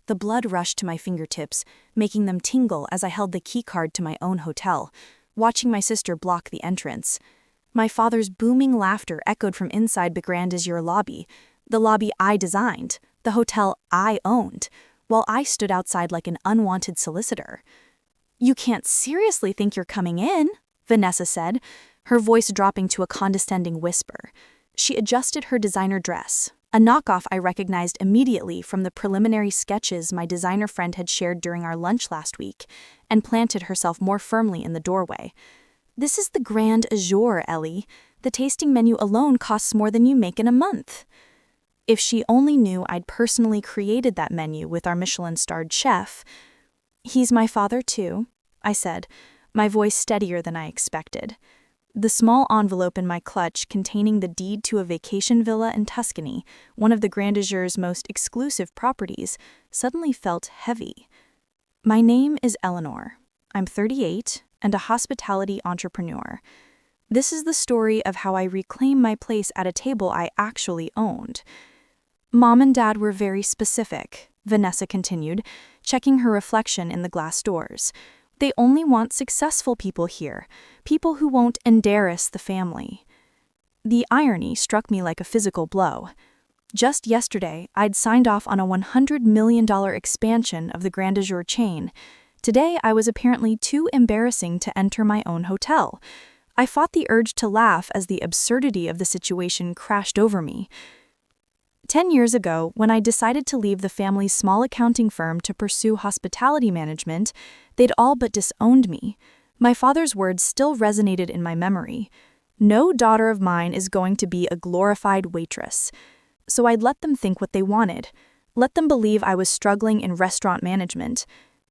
The blood rushed to my fingertips, making them tingle as I held the keycard to my own hotel, watching my sister block the entrance. My father's booming laughter echoed from inside the Grand Azure lobby, the lobby I designed, the hotel I owned, while I stood outside like an unwanted solicitor. "You can't seriously think you're coming in," Vanessa said, her voice dropping to a condescending whisper. She adjusted her designer dress, a knockoff I recognized immediately from the preliminary sketches my designer friend had shared during our lunch last week, and planted herself more firmly in the doorway. "This is the Grand Azure, Ellie. The tasting menu alone costs more than you make in a month." If she only knew I'd personally created that menu with our Michelin-starred chef. "He's my father too," I said, my voice steadier than I expected. The small envelope in my clutch containing the deed to a vacation villa in Tuscany, one of the Grand Azure's most exclusive properties, suddenly felt heavy. "My name is Eleanor. I'm 38 and a hospitality entrepreneur. This is the story of how I reclaimed my place at a table I actually owned." "Mom and Dad were very specific," Vanessa continued, checking her reflection in the glass doors. "They only want successful people here, people who won't embarrass the family." The irony struck me like a physical blow. Just yesterday, I'd signed off on a $100 million expansion of the Grand Azure chain. Today, I was apparently too embarrassing to enter my own hotel. I fought the urge to laugh as the absurdity of the situation crashed over me. 10 years ago, when I decided to leave the family's small accounting firm to pursue hospitality management, they'd all but disowned me. My father's words still resonated in my memory. "No daughter of mine is going to be a glorified waitress." So I'd let them think what they wanted. Let them believe I was struggling in restaurant management.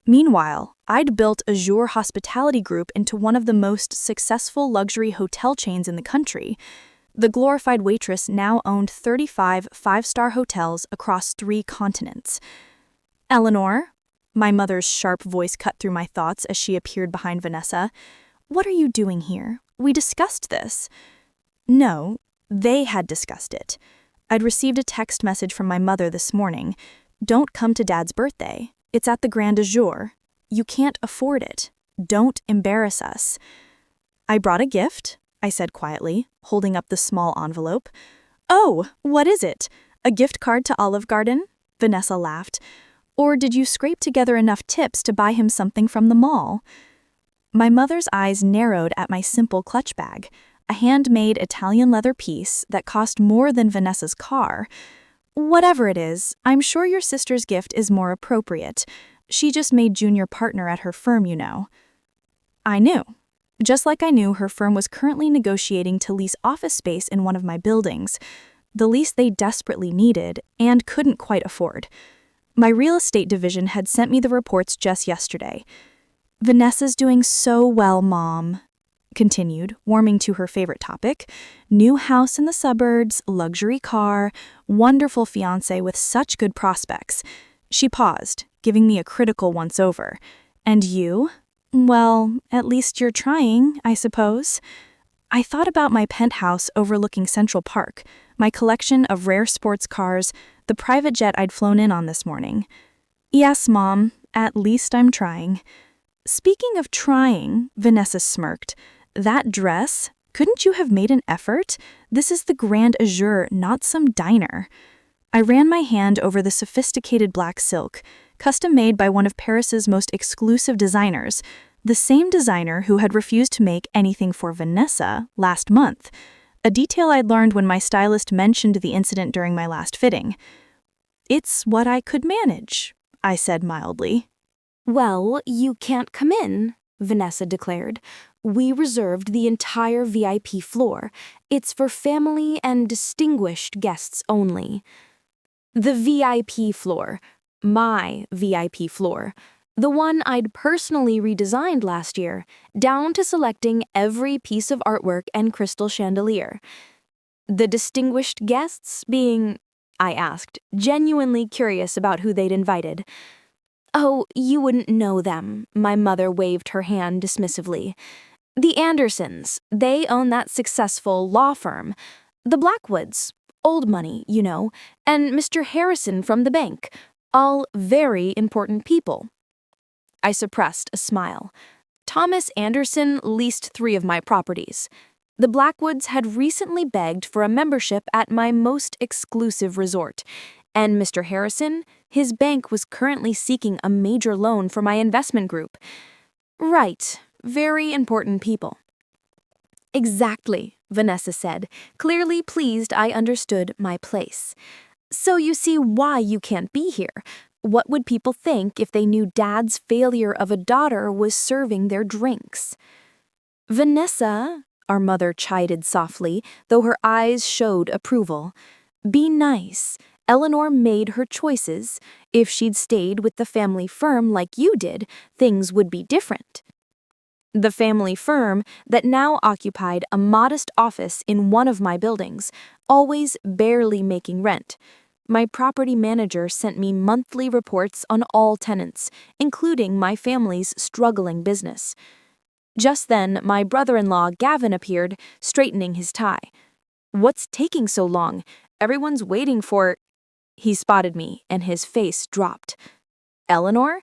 Meanwhile, I'd built Azure Hospitality Group into one of the most successful luxury hotel chains in the country. The glorified waitress now owned 35 five-star hotels across 3 continents. "Eleanor," my mother's sharp voice cut through my thoughts as she appeared behind Vanessa, "what are you doing here? We discussed this." No, they had discussed it. I'd received a text message from my mother this morning. "Don't come to Dad's birthday. It's at the Grand Azure. You can't afford it. Don't embarrass us." "I brought a gift," I said quietly, holding up the small envelope. "Oh, what is it? A gift card to Olive Garden?" Vanessa laughed. "Or did you scrape together enough tips to buy him something from the mall?" My mother's eyes narrowed at my simple clutch bag, a handmade Italian leather piece that cost more than Vanessa's car. "Whatever it is, I'm sure your sister's gift is more appropriate. She just made junior partner at her firm, you know." I knew. Just like I knew her firm was currently negotiating to lease office space in one of my buildings, the lease they desperately needed and couldn't quite afford. My real estate division had sent me the reports just yesterday. "Vanessa's doing so well, Mom," continued, warming to her favorite topic. "New house in the suburbs, luxury car, wonderful fiancé with such good prospects." She paused, giving me a critical once-over. "And you? Well, at least you're trying, I suppose." I thought about my penthouse overlooking Central Park, my collection of rare sports cars, the private jet I'd flown in on this morning. "Yes, Mom, at least I'm trying." "Speaking of trying," Vanessa smirked, "that dress, couldn't you have made an effort? This is the Grand Azure, not some diner." I ran my hand over the sophisticated black silk, custom-made by one of Paris's most exclusive designers, the same designer who had refused to make anything for Vanessa last month, a detail I'd learned when my stylist mentioned the incident during my last fitting. "It's what I could manage," I said mildly. "Well, you can't come in," Vanessa declared. "We reserved the entire VIP floor. It's for family and distinguished guests only." The VIP floor. My VIP floor. The one I'd personally redesigned last year, down to selecting every piece of artwork and crystal chandelier. "The distinguished guests being," I asked, genuinely curious about who they'd invited. "Oh, you wouldn't know them," my mother waved her hand dismissively. "The Andersons, they own that successful law firm. The Blackwoods, old money, you know, and Mr. Harrison from the bank. All very important people. I suppressed a smile. Thomas Anderson leased 3 of my properties. The Blackwoods had recently begged for a membership at my most exclusive resort, and Mr. Harrison, his bank was currently seeking a major loan for my investment group. Right, very important people. Exactly, Vanessa said, clearly pleased I understood my place. So you see why you can't be here. What would people think if they knew Dad's failure of a daughter was serving their drinks? Vanessa, our mother chided softly, though her eyes showed approval. Be nice. Eleanor made her choices. If she'd stayed with the family firm like you did, things would be different. The family firm that now occupied a modest office in one of my buildings, always barely making rent. My property manager sent me monthly reports on all tenants, including my family's struggling business. Just then, my brother-in-law Gavin appeared, straightening his tie. What's taking so long? Everyone's waiting for... He spotted me, and his face dropped. Eleanor?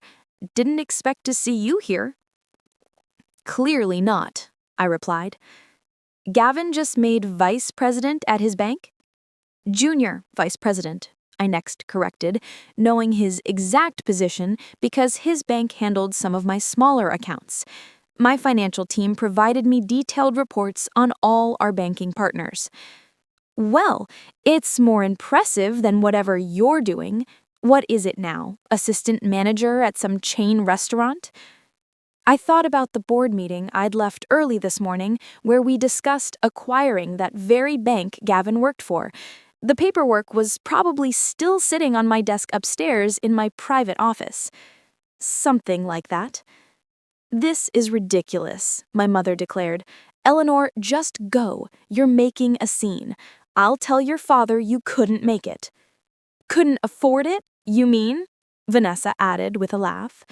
Didn't expect to see you here. Clearly not, I replied. Gavin just made vice president at his bank? Junior vice president, I next corrected, knowing his exact position because his bank handled some of my smaller accounts. My financial team provided me detailed reports on all our banking partners. Well, it's more impressive than whatever you're doing. What is it now? Assistant manager at some chain restaurant? I thought about the board meeting I'd left early this morning where we discussed acquiring that very bank Gavin worked for. The paperwork was probably still sitting on my desk upstairs in my private office. Something like that. This is ridiculous, my mother declared. Eleanor, just go. You're making a scene. I'll tell your father you couldn't make it. Couldn't afford it, you mean? Vanessa added with a laugh.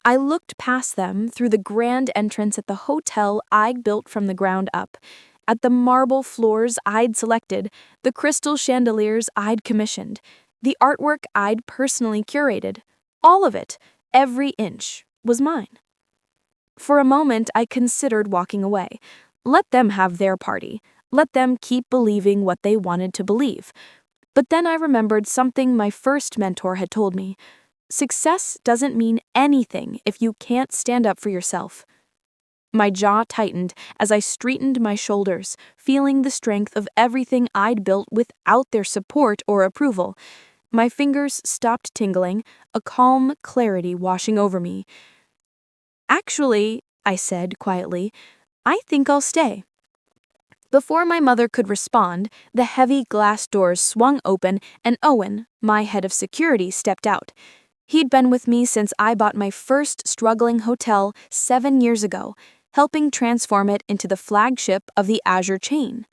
I looked past them through the grand entrance at the hotel I'd built from the ground up, at the marble floors I'd selected, the crystal chandeliers I'd commissioned, the artwork I'd personally curated. All of it, every inch, was mine. For a moment, I considered walking away. Let them have their party. Let them keep believing what they wanted to believe. But then I remembered something my first mentor had told me. Success doesn't mean anything if you can't stand up for yourself. My jaw tightened as I straightened my shoulders, feeling the strength of everything I'd built without their support or approval. My fingers stopped tingling, a calm clarity washing over me. Actually, I said quietly, I think I'll stay. Before my mother could respond, the heavy glass doors swung open and Owen, my head of security, stepped out. He'd been with me since I bought my first struggling hotel 7 years ago, helping transform it into the flagship of the Azure chain.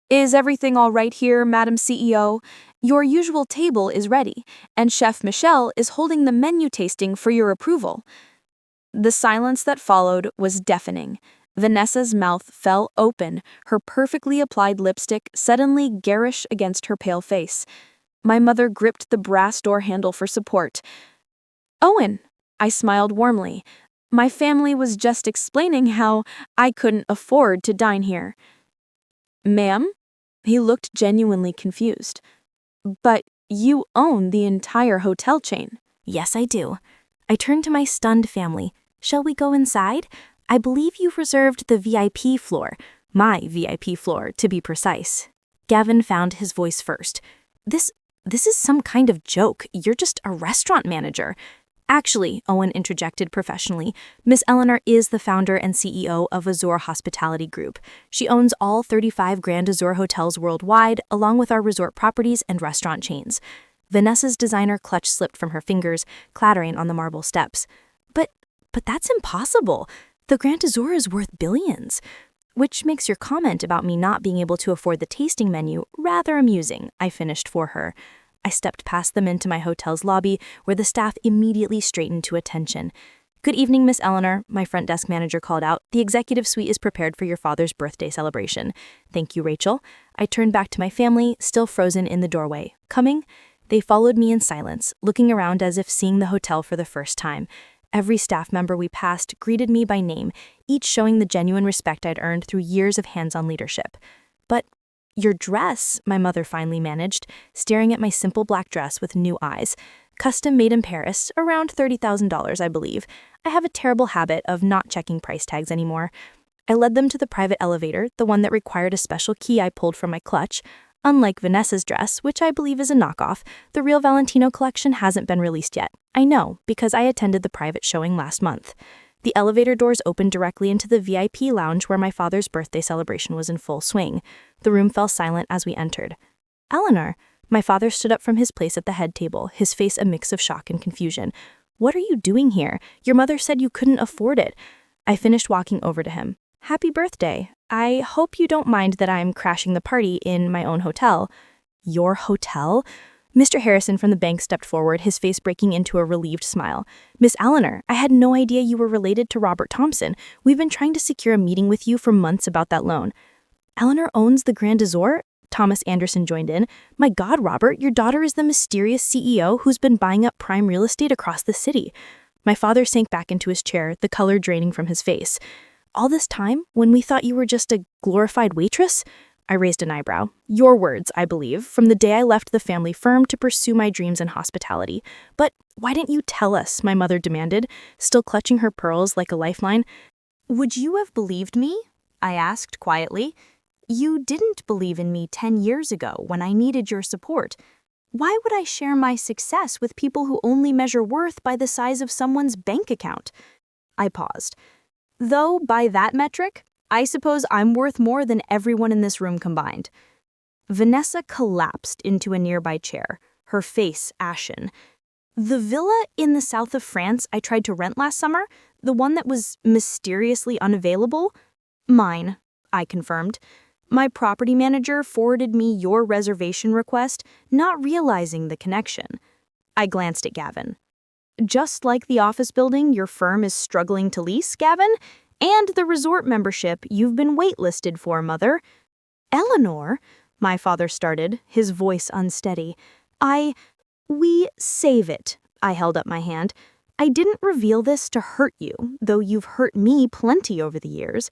Is everything all right here, Madam CEO? Your usual table is ready, and Chef Michelle is holding the menu tasting for your approval. The silence that followed was deafening. Vanessa's mouth fell open, her perfectly applied lipstick suddenly garish against her pale face. My mother gripped the brass door handle for support. Owen, I smiled warmly. My family was just explaining how I couldn't afford to dine here. Ma'am? He looked genuinely confused. But you own the entire hotel chain. Yes, I do. I turned to my stunned family. Shall we go inside? I believe you've reserved the VIP floor. My VIP floor, to be precise. Gavin found his voice first. This is some kind of joke. You're just a restaurant manager. Actually, Owen interjected professionally, Miss Eleanor is the founder and CEO of Azure Hospitality Group. She owns all 35 Grand Azure hotels worldwide, along with our resort properties and restaurant chains. Vanessa's designer clutch slipped from her fingers, clattering on the marble steps. But that's impossible. The Grand Azure is worth billions. Which makes your comment about me not being able to afford the tasting menu rather amusing, I finished for her. I stepped past them into my hotel's lobby, where the staff immediately straightened to attention. Good evening, Miss Eleanor, my front desk manager called out. The executive suite is prepared for your father's birthday celebration. Thank you, Rachel. I turned back to my family, still frozen in the doorway. Coming? They followed me in silence, looking around as if seeing the hotel for the first time. Every staff member we passed greeted me by name, each showing the genuine respect I'd earned through years of hands-on leadership. But your dress, my mother finally managed, staring at my simple black dress with new eyes. Custom made in Paris, around $30,000, I believe. I have a terrible habit of not checking price tags anymore. I led them to the private elevator, the one that required a special key I pulled from my clutch. Unlike Vanessa's dress, which I believe is a knockoff, the real Valentino collection hasn't been released yet. I know, because I attended the private showing last month. The elevator doors opened directly into the VIP lounge where my father's birthday celebration was in full swing. The room fell silent as we entered. Eleanor, my father stood up from his place at the head table, his face a mix of shock and confusion. What are you doing here? Your mother said you couldn't afford it. I finished walking over to him. Happy birthday. I hope you don't mind that I'm crashing the party in my own hotel. Your hotel? Mr. Harrison from the bank stepped forward, his face breaking into a relieved smile. Miss Eleanor, I had no idea you were related to Robert Thompson. We've been trying to secure a meeting with you for months about that loan. Eleanor owns the Grand Azor? Thomas Anderson joined in. My God, Robert, your daughter is the mysterious CEO who's been buying up prime real estate across the city. My father sank back into his chair, the color draining from his face. All this time, when we thought you were just a glorified waitress? I raised an eyebrow. Your words, I believe, from the day I left the family firm to pursue my dreams in hospitality. But why didn't you tell us, my mother demanded, still clutching her pearls like a lifeline. Would you have believed me? I asked quietly. You didn't believe in me 10 years ago when I needed your support. Why would I share my success with people who only measure worth by the size of someone's bank account? I paused. Though, by that metric, I suppose I'm worth more than everyone in this room combined. Vanessa collapsed into a nearby chair, her face ashen. The villa in the south of France I tried to rent last summer, the one that was mysteriously unavailable? Mine, I confirmed. My property manager forwarded me your reservation request, not realizing the connection. I glanced at Gavin. Just like the office building your firm is struggling to lease, Gavin, and the resort membership you've been waitlisted for, Mother. Eleanor, my father started, his voice unsteady. We save it. I held up my hand. I didn't reveal this to hurt you, though you've hurt me plenty over the years.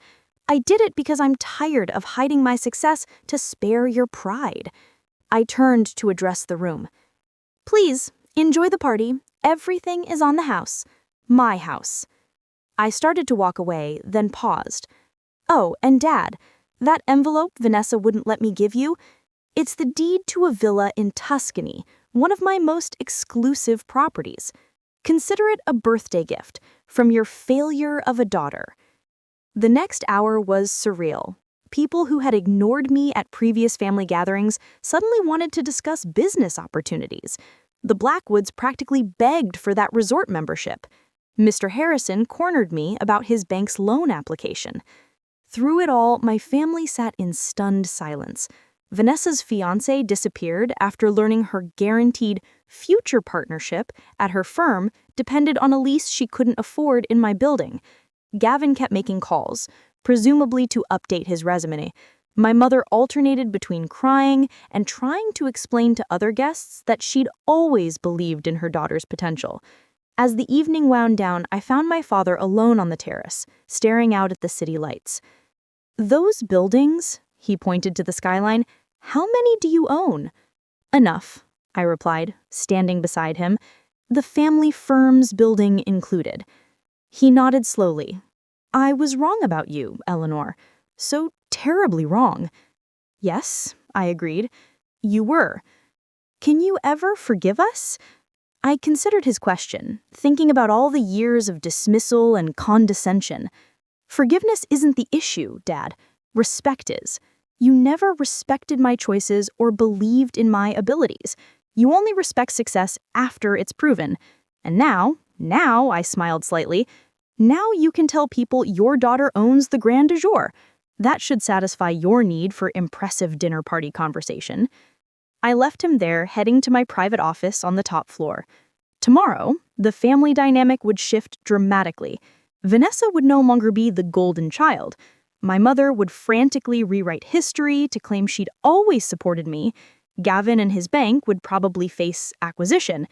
I did it because I'm tired of hiding my success to spare your pride. I turned to address the room. Please, enjoy the party. Everything is on the house. My house. I started to walk away, then paused. Oh, and Dad, that envelope Vanessa wouldn't let me give you, it's the deed to a villa in Tuscany, one of my most exclusive properties. Consider it a birthday gift from your failure of a daughter. The next hour was surreal. People who had ignored me at previous family gatherings suddenly wanted to discuss business opportunities. The Blackwoods practically begged for that resort membership. Mr. Harrison cornered me about his bank's loan application. Through it all, my family sat in stunned silence. Vanessa's fiancé disappeared after learning her guaranteed future partnership at her firm depended on a lease she couldn't afford in my building. Gavin kept making calls, presumably to update his resume. My mother alternated between crying and trying to explain to other guests that she'd always believed in her daughter's potential. As the evening wound down, I found my father alone on the terrace, staring out at the city lights. Those buildings, he pointed to the skyline, how many do you own? Enough, I replied, standing beside him, the family firm's building included. He nodded slowly. I was wrong about you, Eleanor. So terribly wrong. Yes, I agreed. You were. Can you ever forgive us? I considered his question, thinking about all the years of dismissal and condescension. Forgiveness isn't the issue, Dad. Respect is. You never respected my choices or believed in my abilities. You only respect success after it's proven. And now, I smiled slightly, now you can tell people your daughter owns the Grand Azor. That should satisfy your need for impressive dinner party conversation. I left him there, heading to my private office on the top floor. Tomorrow, the family dynamic would shift dramatically. Vanessa would no longer be the golden child. My mother would frantically rewrite history to claim she'd always supported me. Gavin and his bank would probably face acquisition.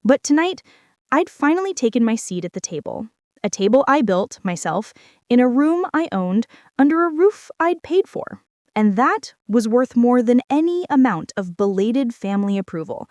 But tonight, I'd finally taken my seat at the table. A table I built, myself, in a room I owned, under a roof I'd paid for. And that was worth more than any amount of belated family approval.